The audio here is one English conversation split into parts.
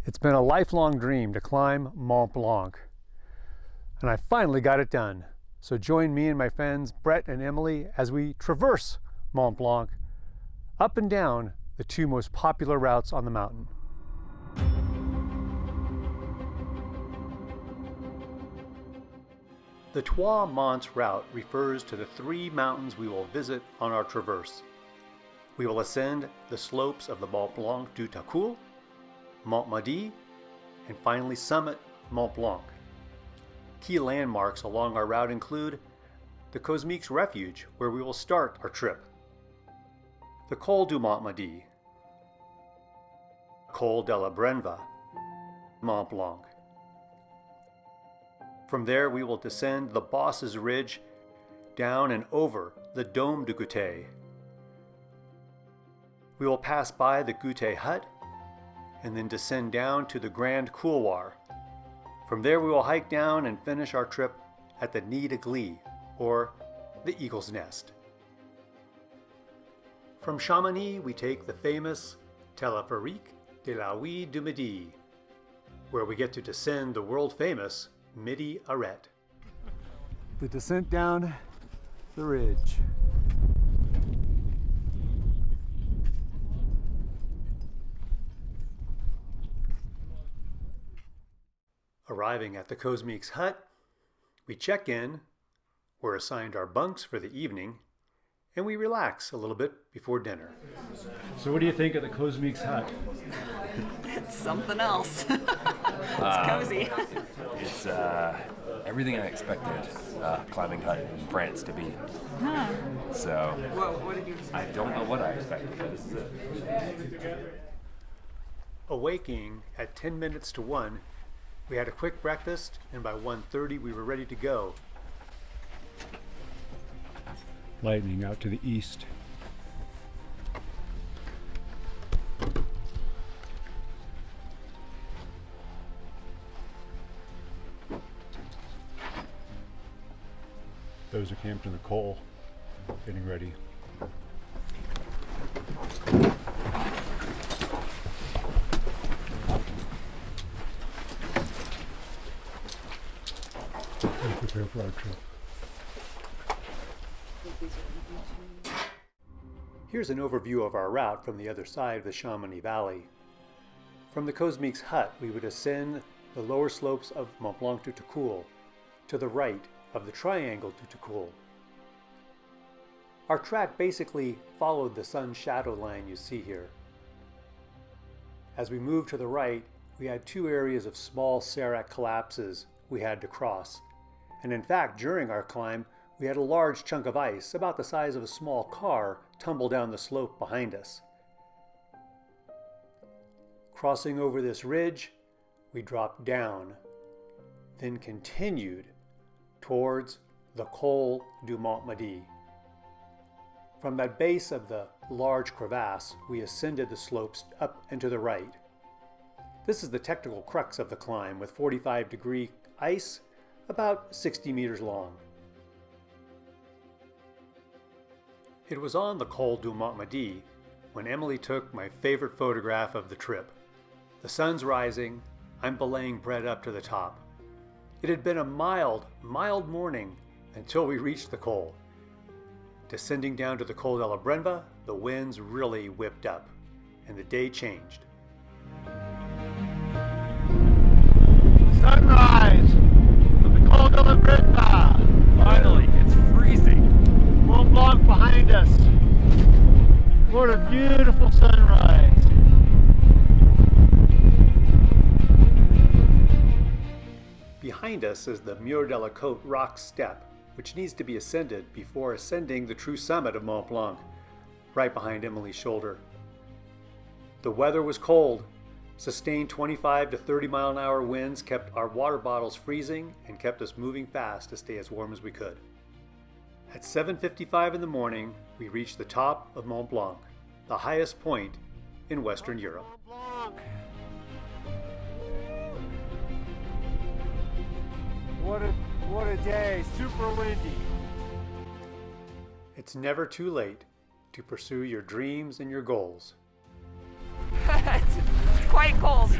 It's been a lifelong dream to climb Mont Blanc, and I finally got it done. So join me and my friends Brett and Emily as we traverse Mont Blanc up and down the two most popular routes on the mountain. The Trois Monts route refers to the three mountains we will visit on our traverse. We will ascend the slopes of the Mont Blanc du Tacoul, Mont Madi, and finally summit Mont Blanc. Key landmarks along our route include the Cosmiques Refuge, where we will start our trip, the Col du Mont Madi, Col de la Brenva, Mont Blanc. From there we will descend the Bosses Ridge down and over the Dôme de Gouter. We will pass by the Gouter hut and then descend down to the Grand Couloir. From there we will hike down and finish our trip at the Nid de Glie, or the Eagle's Nest. From Chamonix we take the famous Téléphérique de la Huile du Midi, where we get to descend the world-famous Midi Arrête. The descent down the ridge. Arriving at the Cosmiques hut, we check in, we're assigned our bunks for the evening, and we relax a little bit before dinner. So what do you think of the Cosmiques hut? It's something else. It's cozy. It's everything I expected climbing hut in France to be. Huh. So What did you expect? I don't know what I expected, but this is it. Awaking at 10 minutes to 1, we had a quick breakfast, and by 1:30 we were ready to go. Lightning out to the east. Those are camped in the col, getting ready. Prepare for our trip. Here's an overview of our route from the other side of the Chamonix Valley. From the Cosmiques hut, we would ascend the lower slopes of Mont Blanc du Tacoul to the right of the Triangle du Tacoul. Our track basically followed the sun shadow line you see here. As we moved to the right, we had two areas of small serac collapses we had to cross. And in fact, during our climb, we had a large chunk of ice, about the size of a small car, tumble down the slope behind us. Crossing over this ridge, we dropped down, then continued towards the Col du Mont Madi. From that base of the large crevasse, we ascended the slopes up and to the right. This is the technical crux of the climb, with 45-degree ice about 60 meters long. It was on the Col du Mont Madi when Emily took my favorite photograph of the trip. The sun's rising, I'm belaying Brett up to the top. It had been a mild morning until we reached the col. Descending down to the Col de la Brenva, the winds really whipped up, and the day changed. Sunrise of the Col de la Brenva! Finally, it's freezing. Mont Blanc behind us. What a beautiful sunrise. Behind us is the Mur de la Côte rock step, which needs to be ascended before ascending the true summit of Mont Blanc, right behind Emily's shoulder. The weather was cold. Sustained 25 to 30 mile an hour winds kept our water bottles freezing and kept us moving fast to stay as warm as we could. At 7:55 in the morning, we reached the top of Mont Blanc, the highest point in Western Europe. What a day, super windy. It's never too late to pursue your dreams and your goals. It's quite cold.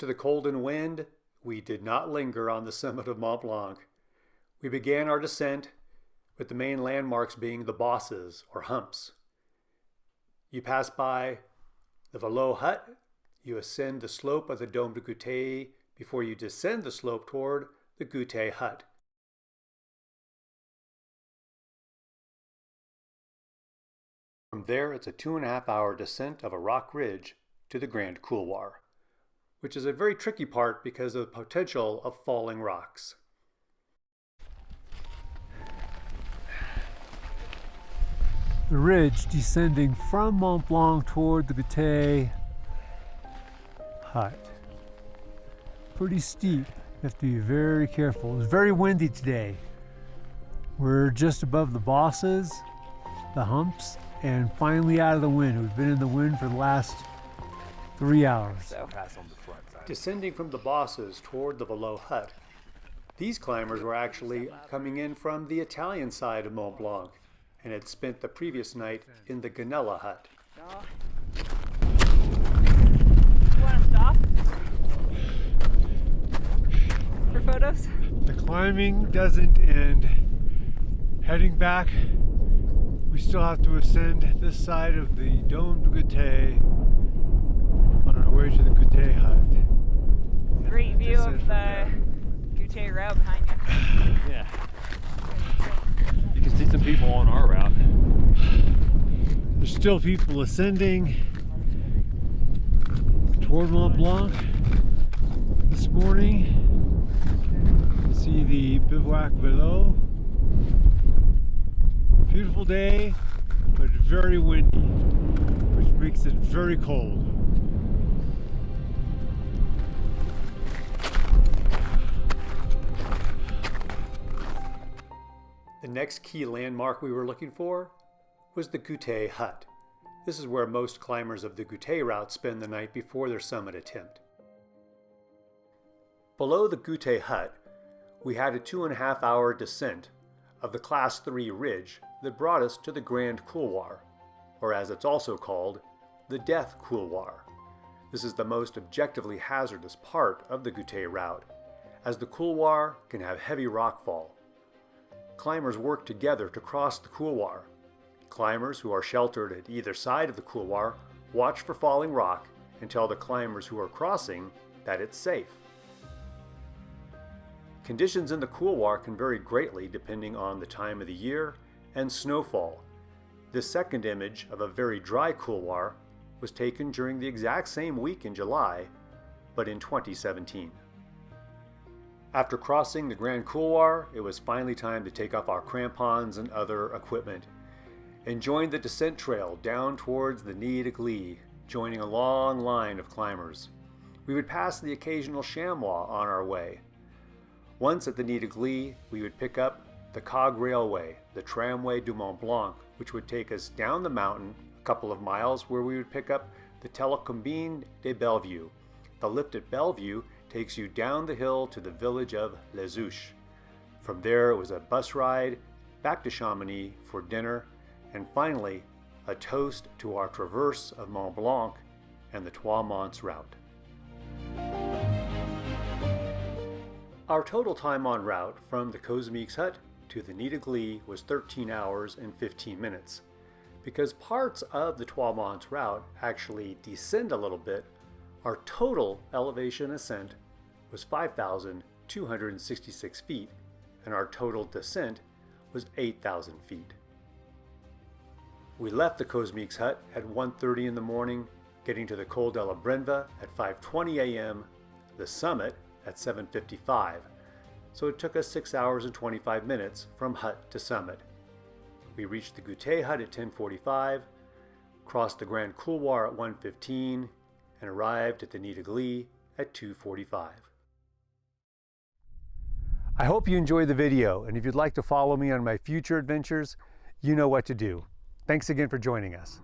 to the cold and wind, we did not linger on the summit of Mont Blanc. We began our descent, with the main landmarks being the bosses, or humps. You pass by the Velo hut, you ascend the slope of the Dôme de Gouter before you descend the slope toward the Gouter hut. From there, it's a 2.5-hour descent of a rock ridge to the Grand Couloir, which is a very tricky part because of the potential of falling rocks. The ridge descending from Mont Blanc toward the Gouter hut. Pretty steep, you have to be very careful. It's very windy today. We're just above the bosses, the humps, and finally out of the wind. We've been in the wind for the last 3 hours. So pass on the front side. Descending from the bosses toward the Velo hut, these climbers were actually coming in from the Italian side of Mont Blanc and had spent the previous night in the Ganella hut. You want to stop for photos? The climbing doesn't end. Heading back, we still have to ascend this side of the Dôme de Gouter on our way to the Gouter hut. Great view of the Gouter route behind you. Yeah. You can see some people on our route. There's still people ascending toward Mont Blanc this morning. You see the bivouac below. Beautiful day, but very windy, which makes it very cold. The next key landmark we were looking for was the Gouter hut. This is where most climbers of the Gouter route spend the night before their summit attempt. Below the Gouter hut, we had a 2.5-hour descent of the Class 3 ridge that brought us to the Grand Couloir, or as it's also called, the Death Couloir. This is the most objectively hazardous part of the Gouter route, as the couloir can have heavy rockfall. Climbers work together to cross the couloir. Climbers who are sheltered at either side of the couloir watch for falling rock and tell the climbers who are crossing that it's safe. Conditions in the couloir can vary greatly depending on the time of the year and snowfall. This second image of a very dry couloir was taken during the exact same week in July, but in 2017. After crossing the Grand Couloir, it was finally time to take off our crampons and other equipment and join the descent trail down towards the Nid de Glie, joining a long line of climbers. We would pass the occasional chamois on our way. Once at the Nid de Glie, we would pick up the Cog Railway, the Tramway du Mont Blanc, which would take us down the mountain a couple of miles where we would pick up the Télécombine de Bellevue. The lift at Bellevue takes you down the hill to the village of Les Ouches. From there it was a bus ride back to Chamonix for dinner, and finally a toast to our traverse of Mont Blanc and the Trois Monts route. Our total time en route from the Cosmiques hut to the Nid de Glie was 13 hours and 15 minutes. Because parts of the Trois Monts route actually descend a little bit, our total elevation ascent was 5,266 feet, and our total descent was 8,000 feet. We left the Cosmiques hut at 1:30 in the morning, getting to the Col de la Brenva at 5:20 a.m., the summit at 7:55, so it took us 6 hours and 25 minutes from hut to summit. We reached the Gouter hut at 10:45, crossed the Grand Couloir at 1:15, and arrived at the Nid de Glie at 2:45. I hope you enjoyed the video, and if you'd like to follow me on my future adventures, you know what to do. Thanks again for joining us.